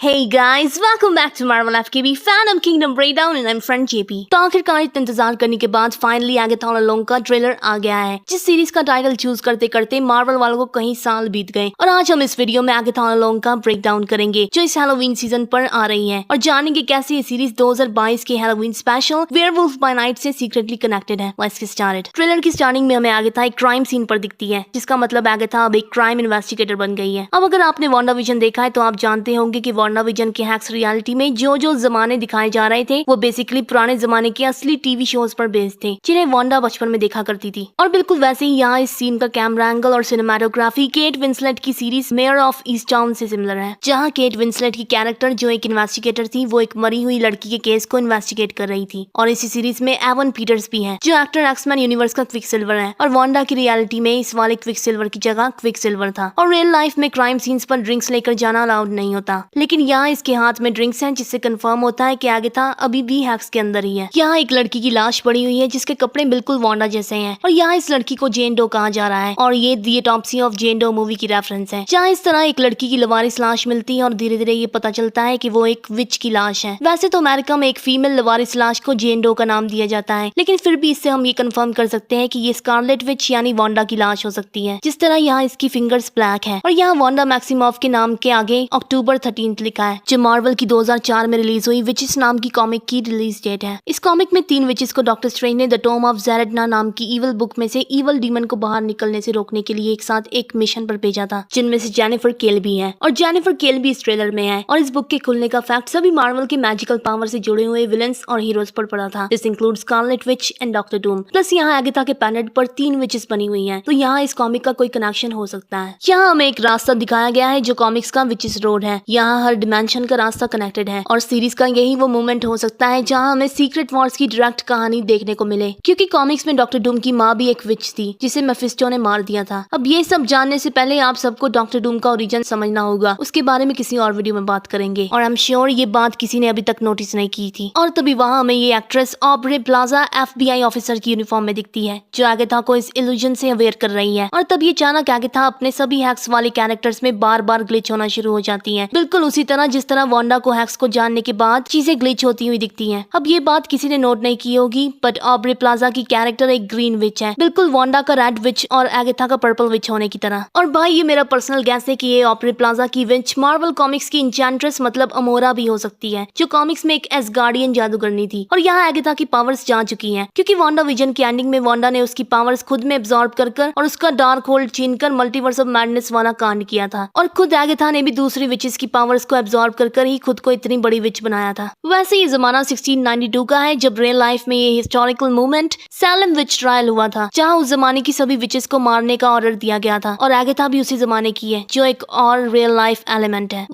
Hey guys, welcome back to Marvel FKB Fandom Kingdom Breakdown and I'm friend JP। तो आखिरकार इतना इंतजार करने के बाद फाइनली आगेथा ऑल अलोंग का ट्रेलर आ गया है, जिस सीरीज का टाइटल चूज करते करते मार्वल वालों को कई साल बीत गए और आज हम इस वीडियो में आगेथा ऑल अलोंग का ब्रेकडाउन करेंगे जो इस हैलोवीन सीजन पर आ रही है और जानेंगे कैसे ये सीरीज 2022 के Halloween special werewolf by night से सीक्रेटली कनेक्टेड है। Let's get started. ट्रेलर की स्टार्टिंग में हमें आगेथा एक क्राइम सीन पर दिखती है, जिसका मतलब आगेथा अब एक क्राइम इन्वेस्टिगेटर बन गई है। अब अगर आपने वांडाविजन देखा है तो आप जानते होंगे कि वांडाविजन के हैक्स रियलिटी में जो जमाने दिखाए जा रहे थे वो बेसिकली पुराने जमाने के असली टीवी शोज पर बेस्ड थे जिन्हें वांडा बचपन में देखा करती थी। और बिल्कुल वैसे ही यहाँ इस सीन का कैमरा एंगल और सिनेमेटोग्राफी केट विंसलेट की सीरीज मेयर ऑफ ईस्टटाउन से सिमिलर है, जहाँ केट विंसलेट की कैरेक्टर जो एक इन्वेस्टिगेटर थी वो एक मरी हुई लड़की के केस को इन्वेस्टिगेट कर रही थी। और इसी सीरीज में एवन पीटर्स भी है जो एक्टर एक्समैन यूनिवर्स का क्विकसिल्वर है और वांडा की रियलिटी में इस वाले क्विकसिल्वर की जगह क्विकसिल्वर था। और रियल लाइफ में क्राइम सीन्स पर ड्रिंक्स लेकर जाना अलाउड नहीं होता, लेकिन यहाँ इसके हाथ में ड्रिंक्स हैं जिससे कंफर्म होता है कि आगेथा अभी भी हैक्स के अंदर ही है। यहाँ एक लड़की की लाश पड़ी हुई है जिसके कपड़े बिल्कुल वांडा जैसे हैं और यहाँ इस लड़की को जेन डो कहा जा रहा है और ये the autopsy of Jane Doe movie की रेफरेंस है, जहाँ इस तरह एक लड़की की लवारिस लाश मिलती है और धीरे धीरे ये पता चलता है कि वो एक विच की लाश है। वैसे तो अमेरिका में एक फीमेल लवारिस लाश को जेन डो का नाम दिया जाता है, लेकिन फिर भी इससे हम ये कंफर्म कर सकते हैं कि ये स्कारलेट विच यानी वांडा की लाश हो सकती है। जिस तरह यहाँ इसकी फिंगर्स ब्लैक है और यहाँ वांडा मैक्सिमॉफ के नाम के आगे अक्टूबर 13 लिखा है, जो मार्वल की 2004 में रिलीज हुई विचेस नाम की कॉमिक की रिलीज डेट है। इस कॉमिक में 3 विचेस को डॉक्टर स्ट्रेंज ने द टॉम ऑफ ज़ेरेडना नाम की इविल बुक में से इविल डीमन को बाहर निकलने से रोकने के लिए एक साथ एक मिशन पर भेजा था, जिनमें से जेनिफर केल भी है और जेनिफर केल भी इस ट्रेलर में है। और इस बुक के खुलने का फैक्ट सभी मार्वल के मैजिकल पावर से जुड़े हुए विलेंस और हीरोज पर पड़ा था। This include Scarlet Witch and doctor Doom. Plus यहाँ आगेथा के पैलेट पर 3 विचेस बनी हुई है, तो यहाँ इस कॉमिक का कोई कनेक्शन हो सकता है। यहाँ हमें एक रास्ता दिखाया गया है जो कॉमिक्स का विचेस रोड है। यहाँ हर डिमेंशन का रास्ता कनेक्टेड है और सीरीज का यही वो मोमेंट हो सकता है जहां हमें सीक्रेट वॉर्स की डायरेक्ट कहानी देखने को मिले, क्योंकि कॉमिक्स में डॉक्टर डूम की माँ भी एक विच थी जिसे मेफिस्टो ने मार दिया था। अब ये सब जानने से पहले आप सबको डॉक्टर डूम का ओरिजिन समझना होगा, उसके बारे में किसी और वीडियो में बात करेंगे और आई एम श्योर ये बात किसी ने अभी तक नोटिस नहीं की थी। और तभी वहाँ हमें ये actress Aubrey plaza FBI officer की यूनिफॉर्म में दिखती है जो आगेथा को इस इल्यूजन से अवेयर कर रही है। और तब ये अचानक आगेथा अपने सभी हैक्स वाले कैरेक्टर्स में बार बार ग्लिच होना शुरू हो जाती है, बिल्कुल उसी तरह जिस तरह वांडा को हैक्स को जानने के बाद चीजें ग्लिच होती हुई दिखती हैं। अब ये बात किसी ने नोट नहीं की होगी, बट ऑब्रे प्लाजा की कैरेक्टर एक ग्रीन विच है, बिल्कुल वांडा का रेड विच और आगेथा का पर्पल विच होने की तरह। और भाई ये मेरा पर्सनल गैस है कि ये ऑब्रे प्लाजा की विच मार्वल कॉमिक्स की इंचेंट्रेस मतलब अमोरा भी हो सकती है, जो कॉमिक्स में एक एसगार्डियन जादूगरनी थी और यहाँ आगेथा की पावर्स जा चुकी हैं, क्योंकि वांडा विजन की एंडिंग में वांडा ने उसकी पावर्स खुद में एब्जॉर्ब कर और उसका डार्क होल्ड छीनकर मल्टीवर्स ऑफ मैडनेस वाला कांड किया था। और खुद आगेथा ने भी दूसरी विचेस की पावर्स को एब्जॉर्ब कर ही खुद को इतनी बड़ी विच बनाया था। वैसे ये जमाना 1692 का है जब रियल लाइफ में ये हिस्टोरिकल मूवमेंट सैलम विच ट्रायल हुआ था, जहां उस जमाने की सभी विचेस को मारने का ऑर्डर दिया गया था और आगेथा भी उसी जमाने की है, जो एक और रियल लाइफ एलिमेंट है।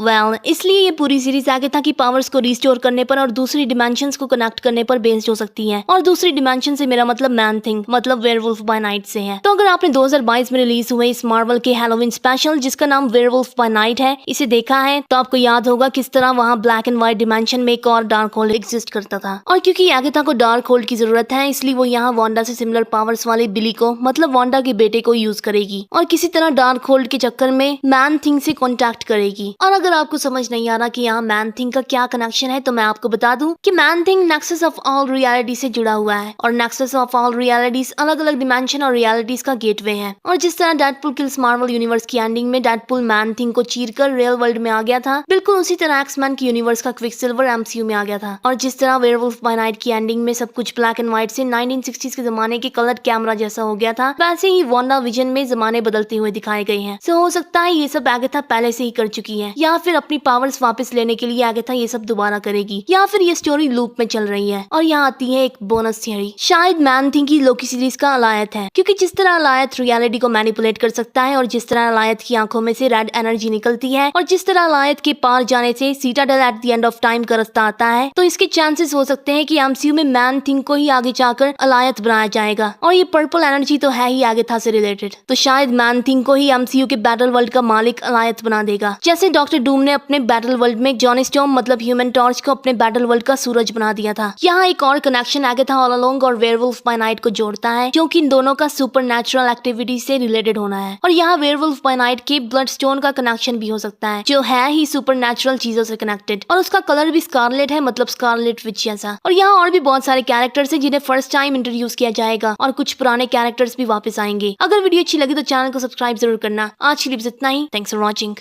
इसलिए ये पूरी सीरीज आगेथा की पावर्स को रिस्टोर करने पर और दूसरी डिमेंशंस को कनेक्ट करने पर बेस्ड हो सकती है। और दूसरी डिमेंशन से मेरा मतलब मैन थिंग मतलब वेयरवुल्फ बाय नाइट से है। तो अगर आपने 2022 में रिलीज हुए इस मार्वल के हैलोवीन स्पेशल जिसका नाम वेयरवुल्फ बाय नाइट है इसे देखा है, तो आपको याद होगा किस तरह वहाँ ब्लैक एंड व्हाइट डिमेंशन में एक और डार्क होल्ड एग्जिस्ट करता था। और क्योंकि आगेथा को डार्क होल्ड की जरूरत है, इसलिए वो यहाँ वांडा से सिमिलर पावर्स वाले बिली को मतलब वांडा के बेटे को यूज करेगी और किसी तरह डार्क होल्ड के चक्कर में मैन थिंग से कांटेक्ट करेगी। और अगर आपको समझ नहीं आ रहा कि यहाँ मैन थिंग का क्या कनेक्शन है, तो मैं आपको बता दूं कि man thing nexus of all reality से जुड़ा हुआ है और नेक्सस ऑफ ऑल रियलिटीज अलग अलग डिमेंशन और रियलिटीज का गेटवे है। और जिस तरह डेडपुल किल्स मार्वल यूनिवर्स की एंडिंग में डेडपुल मैन थिंग को चीरकर रियल वर्ल्ड में आ गया था, बिल्कुल उसी तरह एक्समैन की यूनिवर्स का क्विकसिल्वर MCU में आ गया था। और जिस तरह वेयरवुल्फ बाय नाइट की एंडिंग में सब कुछ ब्लैक एंड व्हाइट से 1960s के जमाने के कलर्ड कैमरा जैसा हो गया था, वैसे ही वांडा विजन में जमाने बदलते हुए दिखाए गए हैं। सो हो सकता है ये सब आगेथा पहले से ही कर चुकी है, या फिर अपनी पावर्स वापस लेने के लिए आगेथा ये सब दोबारा करेगी, या फिर ये स्टोरी लूप में चल रही है। और यहाँ आती है एक बोनस थियरी, शायद मैन थिंग की लोकी सीरीज का अलायत है, क्योंकि जिस तरह अलायत रियलिटी को मैनिपुलेट कर सकता है और जिस तरह अलायत की आंखों में से रेड एनर्जी निकलती है और जिस तरह अलायत के पार जाने से citadel at the end of time का रास्ता आता है, तो इसके चांसेस हो सकते हैं कि MCU में मैन थिंग को ही आगे जाकर अलायत बनाया जाएगा। और ये पर्पल एनर्जी तो है ही आगेथा से रिलेटेड, तो शायद मैन थिंग को ही MCU के बैटल वर्ल्ड का मालिक अलायत बना देगा, जैसे डॉक्टर डूम ने अपने बैटल वर्ल्ड में जॉनी स्टॉर्म मतलब ह्यूमन टॉर्च को अपने बैटल वर्ल्ड का सूरज बना दिया था। यहाँ एक और कनेक्शन आगेथा ऑल अलोंग और वेयरवुल्फ बाय नाइट को जोड़ता है, क्योंकि इन दोनों का सुपरनैचुरल एक्टिविटी से रिलेटेड होना है। और यहाँ वेयरवुल्फ बाय नाइट के ब्लड स्टोन का कनेक्शन भी हो सकता है, जो है ही सुपर नेचुरल चीजों से कनेक्टेड, और उसका कलर भी स्कारलेट है, मतलब स्कारलेट विच जैसा। और यहाँ और भी बहुत सारे कैरेक्टर्स हैं जिन्हें फर्स्ट टाइम इंट्रोड्यूस किया जाएगा और कुछ पुराने कैरेक्टर्स भी वापस आएंगे। अगर वीडियो अच्छी लगी तो चैनल को सब्सक्राइब जरूर करना। आज की टिप्स इतना ही। Thanks for watching.